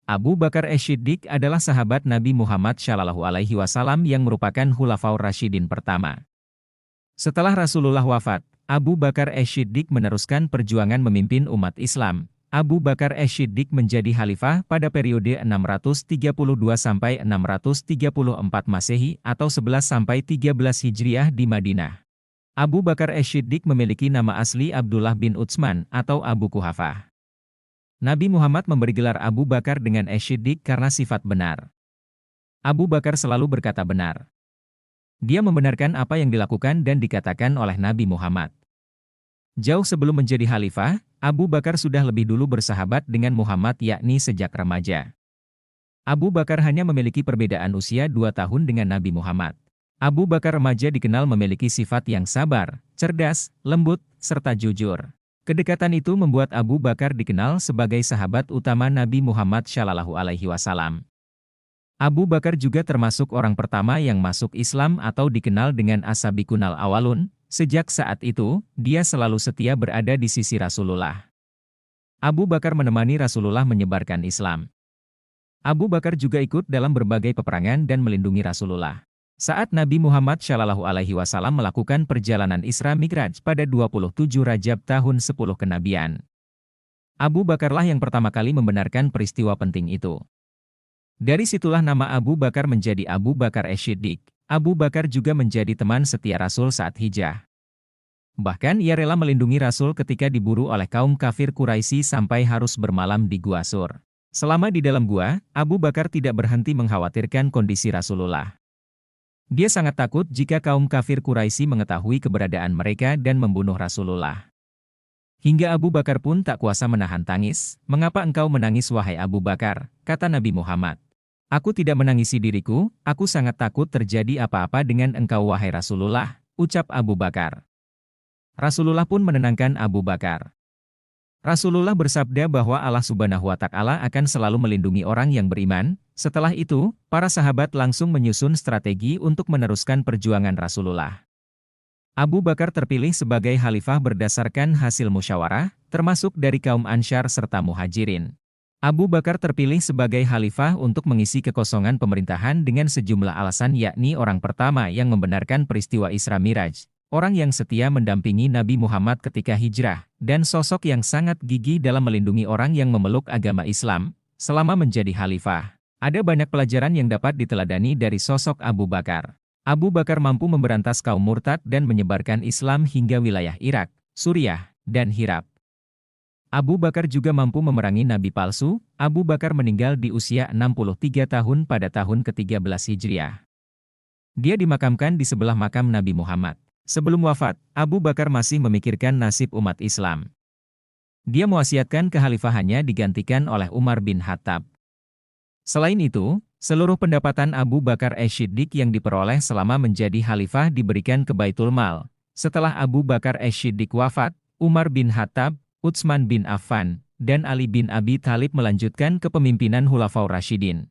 Abu Bakar Ash-Shiddiq adalah sahabat Nabi Muhammad SAW yang merupakan Khulafaur Rasyidin pertama. Setelah Rasulullah wafat, Abu Bakar Ash-Shiddiq meneruskan perjuangan memimpin umat Islam. Abu Bakar Ash-Shiddiq menjadi khalifah pada periode 632 sampai 634 Masehi atau 11 sampai 13 Hijriah di Madinah. Abu Bakar Ash-Shiddiq memiliki nama asli Abdullah bin Utsman atau Abu Kuhafah. Nabi Muhammad memberi gelar Abu Bakar dengan Ash-Shiddiq karena sifat benar. Abu Bakar selalu berkata benar. Dia membenarkan apa yang dilakukan dan dikatakan oleh Nabi Muhammad. Jauh sebelum menjadi khalifah, Abu Bakar sudah lebih dulu bersahabat dengan Muhammad yakni sejak remaja. Abu Bakar hanya memiliki perbedaan usia 2 tahun dengan Nabi Muhammad. Abu Bakar remaja dikenal memiliki sifat yang sabar, cerdas, lembut, serta jujur. Kedekatan itu membuat Abu Bakar dikenal sebagai sahabat utama Nabi Muhammad SAW. Abu Bakar juga termasuk orang pertama yang masuk Islam atau dikenal dengan As-Sabiqunal Awalun. Sejak saat itu, dia selalu setia berada di sisi Rasulullah. Abu Bakar menemani Rasulullah menyebarkan Islam. Abu Bakar juga ikut dalam berbagai peperangan dan melindungi Rasulullah. Saat Nabi Muhammad SAW melakukan perjalanan Isra Mi'raj pada 27 Rajab tahun 10 kenabian, Abu Bakarlah yang pertama kali membenarkan peristiwa penting itu. Dari situlah nama Abu Bakar menjadi Abu Bakar Ash-Shiddiq. Abu Bakar juga menjadi teman setia Rasul saat hijrah. Bahkan ia rela melindungi Rasul ketika diburu oleh kaum kafir Quraisy sampai harus bermalam di Gua Sur. Selama di dalam gua, Abu Bakar tidak berhenti mengkhawatirkan kondisi Rasulullah. Dia sangat takut jika kaum kafir Quraisy mengetahui keberadaan mereka dan membunuh Rasulullah. Hingga Abu Bakar pun tak kuasa menahan tangis. "Mengapa engkau menangis wahai Abu Bakar?" kata Nabi Muhammad. "Aku tidak menangisi diriku, aku sangat takut terjadi apa-apa dengan engkau wahai Rasulullah," ucap Abu Bakar. Rasulullah pun menenangkan Abu Bakar. Rasulullah bersabda bahwa Allah Subhanahu wa Ta'ala akan selalu melindungi orang yang beriman. Setelah itu, para sahabat langsung menyusun strategi untuk meneruskan perjuangan Rasulullah. Abu Bakar terpilih sebagai khalifah berdasarkan hasil musyawarah, termasuk dari kaum Ansyar serta Muhajirin. Abu Bakar terpilih sebagai khalifah untuk mengisi kekosongan pemerintahan dengan sejumlah alasan, yakni orang pertama yang membenarkan peristiwa Isra Mi'raj, orang yang setia mendampingi Nabi Muhammad ketika hijrah, dan sosok yang sangat gigih dalam melindungi orang yang memeluk agama Islam selama menjadi khalifah. Ada banyak pelajaran yang dapat diteladani dari sosok Abu Bakar. Abu Bakar mampu memberantas kaum murtad dan menyebarkan Islam hingga wilayah Irak, Suriah, dan Hirab. Abu Bakar juga mampu memerangi nabi palsu. Abu Bakar meninggal di usia 63 tahun pada tahun ke-13 Hijriah. Dia dimakamkan di sebelah makam Nabi Muhammad. Sebelum wafat, Abu Bakar masih memikirkan nasib umat Islam. Dia mewasiatkan kekhalifahannya digantikan oleh Umar bin Khattab. Selain itu, seluruh pendapatan Abu Bakar Ash-Shiddiq yang diperoleh selama menjadi khalifah diberikan ke Baitul Mal. Setelah Abu Bakar Ash-Shiddiq wafat, Umar bin Khattab, Utsman bin Affan, dan Ali bin Abi Thalib melanjutkan kepemimpinan Khulafaur Rasyidin.